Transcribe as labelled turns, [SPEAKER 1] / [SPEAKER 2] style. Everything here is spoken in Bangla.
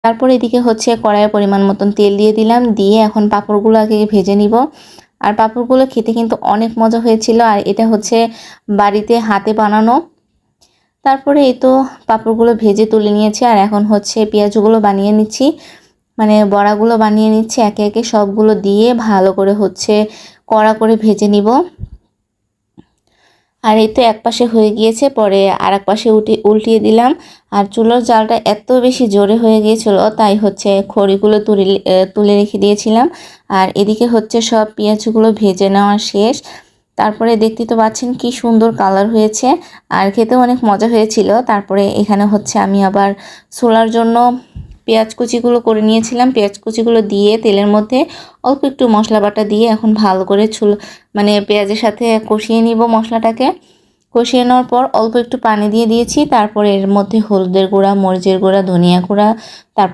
[SPEAKER 1] তারপর এদিকে হচ্ছে কড়াইয়ে পরিমাণ মতন তেল দিয়ে দিলাম, দিয়ে এখন পাঁপড়গুলো আগে ভেজে নিব। আর পাঁপড়গুলো খেতে কিন্তু অনেক মজা হয়েছিল, আর এটা হচ্ছে বাড়িতে হাতে বানানো। তারপরে এই তো পাঁপড়গুলো ভেজে তুলে নিয়েছি, আর এখন হচ্ছে পেঁয়াজগুলো বানিয়ে নিচ্ছি, মানে বড়াগুলো বানিয়ে নিচ্ছি। একে একে সবগুলো দিয়ে ভালো করে হচ্ছে কড়া করে ভেজে নিব। আর এই তো এক পাশে হয়ে গিয়েছে, পরে আর এক পাশে উল্টিয়ে দিলাম। আর চুলার জালটা এত বেশি জোরে হয়ে গিয়েছিল, তাই হচ্ছে খড়িগুলো তুলে রেখে দিয়েছিলাম। আর এদিকে হচ্ছে সব পেঁয়াজগুলো ভেজে নেওয়া শেষ। তারপরে দেখতে তো পাচ্ছেন কি সুন্দর কালার হয়েছে, আর খেতেও অনেক মজা হয়েছিল। তারপরে এখানে হচ্ছে আমি আবার ছোলার জন্য পেঁয়াজ কুচিগুলো করে নিয়েছিলাম। পেঁয়াজ কুচিগুলো দিয়ে তেলের মধ্যে অল্প একটু মশলা বাটা দিয়ে এখন ভালো করে মানে পেঁয়াজের সাথে কষিয়ে নিব মশলাটাকে। কষিয়ে নেওয়ার পর অল্প একটু পানি দিয়ে দিয়েছি। তারপরে এর মধ্যে হলুদের গুঁড়া, মরিচের গুঁড়া, ধনিয়া গুঁড়া, তারপর